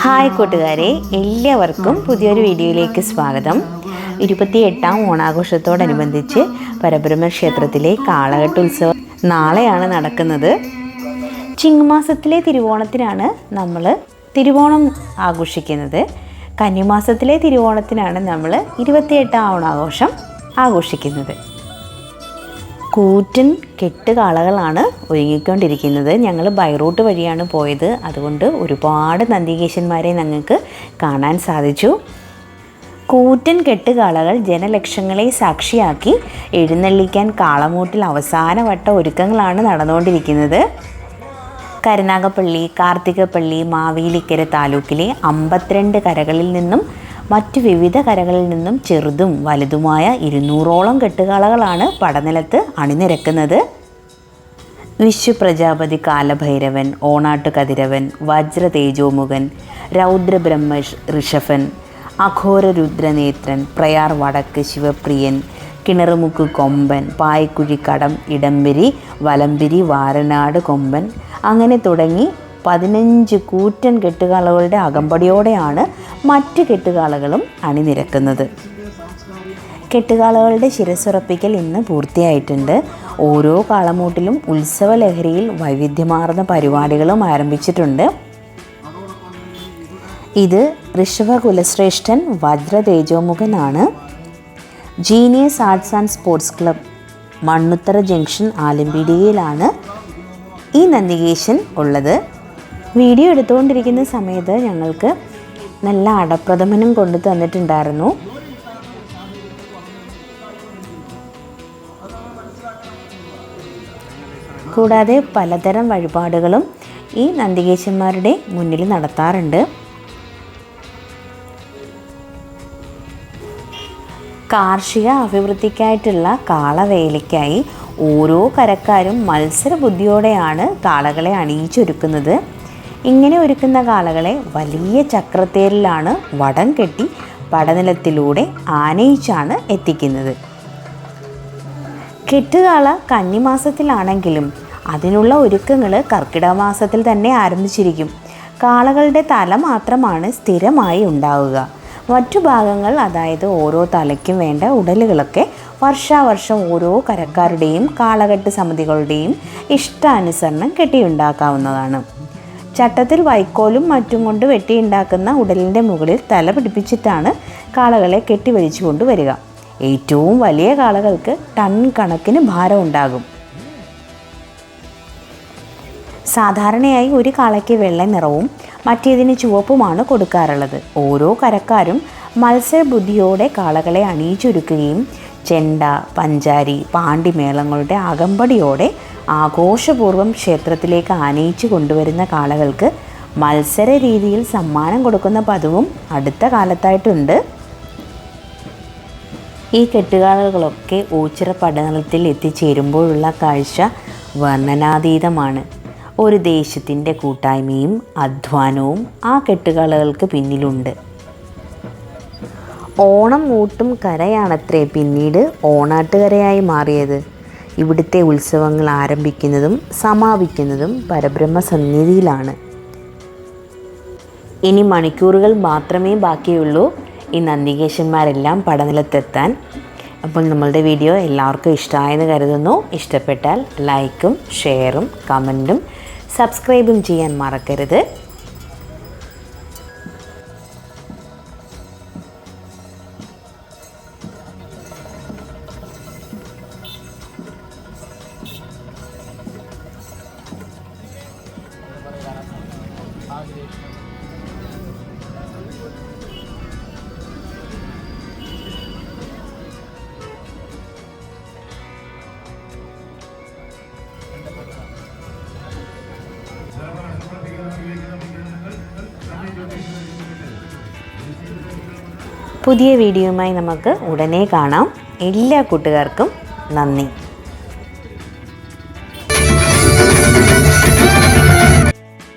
Hi കൂട്ടുകാരെ, എല്ലാവർക്കും പുതിയൊരു വീഡിയോയിലേക്ക് സ്വാഗതം. 28ാം ഓണാഘോഷത്തോടനുബന്ധിച്ച് പരബ്രഹ്മ ക്ഷേത്രത്തിലെ കാളകെട്ട് ഉത്സവം നാളെയാണ് നടക്കുന്നത്. ചിങ്ങമാസത്തിലെ തിരുവോണത്തിനാണ് നമ്മൾ തിരുവോണം ആഘോഷിക്കുന്നത്. കന്നിമാസത്തിലെ തിരുവോണത്തിനാണ് നമ്മൾ 28ാം ഓണാഘോഷം ആഘോഷിക്കുന്നത്. കൂറ്റൻ കെട്ടുകാളകളാണ് ഒരുങ്ങിക്കൊണ്ടിരിക്കുന്നത്. ഞങ്ങൾ ബൈ റൂട്ട് വഴിയാണ് പോയത്, അതുകൊണ്ട് ഒരുപാട് നന്ദികേശന്മാരെ ഞങ്ങൾക്ക് കാണാൻ സാധിച്ചു. കൂറ്റൻ കെട്ടുകാളകൾ ജനലക്ഷങ്ങളെ സാക്ഷിയാക്കി എഴുന്നള്ളിക്കാൻ കാളമൂട്ടിൽ അവസാനവട്ട ഒരുക്കങ്ങളാണ് നടന്നുകൊണ്ടിരിക്കുന്നത്. കരുനാഗപ്പള്ളി, കാർത്തികപ്പള്ളി, മാവേലിക്കര താലൂക്കിലെ 52 കരകളിൽ നിന്നും മറ്റു വിവിധ കരകളിൽ നിന്നും ചെറുതും വലുതുമായ 200ഓളം കെട്ടുകാളകളാണ് പടനിലത്ത് അണിനിരക്കുന്നത്. വിശ്വപ്രജാപതി കാലഭൈരവൻ, ഓണാട്ട് കതിരവൻ, വജ്ര തേജോമുഖൻ, രൗദ്രബ്രഹ്മ ഋഷഭൻ, അഘോര രുദ്രനേത്രൻ, പ്രയാർ വടക്ക് ശിവപ്രിയൻ, കിണറുമുക്ക് കൊമ്പൻ, പായ്ക്കുഴി കടം ഇടംബരി, വലംബിരി വാരനാട് കൊമ്പൻ, അങ്ങനെ തുടങ്ങി 15 കൂറ്റൻ കെട്ടുകാളകളുടെ അകമ്പടിയോടെയാണ് മറ്റ് കെട്ടുകാളകളും അണിനിരക്കുന്നത്. കെട്ടുകാളകളുടെ ശിരസ്സുറപ്പിക്കൽ ഇന്ന് പൂർത്തിയായിട്ടുണ്ട്. ഓരോ കാളമൂട്ടിലും ഉത്സവ ലഹരിയിൽ വൈവിധ്യമാർന്ന പരിപാടികളും ആരംഭിച്ചിട്ടുണ്ട്. ഇത് ഋഷഭകുലശ്രേഷ്ഠൻ വജ്ര തേജോമുഖനാണ്. Genius arts and sports club Mannuthara junction ആലമ്പിടിയിലാണ് ഈ നന്ദികേശൻ ഉള്ളത്. വീഡിയോ എടുത്തുകൊണ്ടിരിക്കുന്ന സമയത്ത് ഞങ്ങൾക്ക് നല്ല അടപ്രഥമനും കൊണ്ടു തന്നിട്ടുണ്ടായിരുന്നു. കൂടാതെ പലതരം വഴിപാടുകളും ഈ നന്ദികേശന്മാരുടെ മുന്നിൽ നടത്താറുണ്ട്. കാർഷിക അഭിവൃദ്ധിക്കായിട്ടുള്ള കാളവേലയ്ക്കായി ഓരോ കരക്കാരും മത്സര ബുദ്ധിയോടെയാണ് കാളകളെ അണിയിച്ചൊരുക്കുന്നത്. ഇങ്ങനെ ഒരുക്കുന്ന കാളകളെ വലിയ ചക്രത്തേരിലാണ് വടം കെട്ടി പടനിലത്തിലൂടെ ആനയിച്ചാണ് എത്തിക്കുന്നത്. കെട്ടുകാള കന്നിമാസത്തിലാണെങ്കിലും അതിനുള്ള ഒരുക്കങ്ങൾ കർക്കിടക മാസത്തിൽ തന്നെ ആരംഭിച്ചിരിക്കും. കാളകളുടെ തല മാത്രമാണ് സ്ഥിരമായി ഉണ്ടാവുക. മറ്റു ഭാഗങ്ങൾ, അതായത് ഓരോ തലയ്ക്കും വേണ്ട ഉടലുകളൊക്കെ വർഷാവർഷം ഓരോ കരക്കാരുടെയും കാളകെട്ട് സമിതികളുടെയും ഇഷ്ടാനുസരണം കെട്ടിയുണ്ടാക്കാവുന്നതാണ്. ചട്ടത്തിൽ വൈക്കോലും മറ്റും കൊണ്ട് വെട്ടിയുണ്ടാക്കുന്ന ഉടലിൻ്റെ മുകളിൽ തല പിടിപ്പിച്ചിട്ടാണ് കാളകളെ കെട്ടിവലിച്ചു കൊണ്ടുവരിക. ഏറ്റവും വലിയ കാളകൾക്ക് ടൺ കണക്കിന് ഭാരം ഉണ്ടാകും. സാധാരണയായി ഒരു കാളയ്ക്ക് വെള്ള നിറവും മറ്റേതിന് ചുവപ്പുമാണ് കൊടുക്കാറുള്ളത്. ഓരോ കരക്കാരും മത്സരബുദ്ധിയോടെ കാളകളെ അണിയിച്ചൊരുക്കുകയും ചെണ്ട, പഞ്ചാരി, പാണ്ടിമേളങ്ങളുടെ അകമ്പടിയോടെ ആഘോഷപൂർവ്വം ക്ഷേത്രത്തിലേക്ക് ആനയിച്ചു കൊണ്ടുവരുന്ന കാളകൾക്ക് മത്സര രീതിയിൽ സമ്മാനം കൊടുക്കുന്ന പതിവും അടുത്ത കാലത്തായിട്ടുണ്ട്. ഈ കെട്ടുകാളകളൊക്കെ ഓച്ചിറ പടനിലത്തിൽ എത്തിച്ചേരുമ്പോഴുള്ള കാഴ്ച വർണ്ണനാതീതമാണ്. ഒരു ദേശത്തിൻ്റെ കൂട്ടായ്മയും അധ്വാനവും ആ കെട്ടുകാളകൾക്ക് പിന്നിലുണ്ട്. ഓണം മൂട്ടും കരയാണത്രേ പിന്നീട് ഓണാട്ടുകരയായി മാറിയത്. ഇവിടുത്തെ ഉത്സവങ്ങൾ ആരംഭിക്കുന്നതും സമാപിക്കുന്നതും പരബ്രഹ്മ സന്നിധിയിലാണ്. ഇനി മണിക്കൂറുകൾ മാത്രമേ ബാക്കിയുള്ളൂ ഈ നന്ദികേശന്മാരെല്ലാം പടനിലത്തെത്താൻ. അപ്പോൾ നമ്മളുടെ വീഡിയോ എല്ലാവർക്കും ഇഷ്ടമായെന്ന് കരുതുന്നു. ഇഷ്ടപ്പെട്ടാൽ ലൈക്കും ഷെയറും കമൻറ്റും സബ്സ്ക്രൈബും ചെയ്യാൻ മറക്കരുത്. പുതിയ വീഡിയോയുമായി നമുക്ക് ഉടനെ കാണാം. എല്ലാ കൂട്ടുകാർക്കും നന്ദി.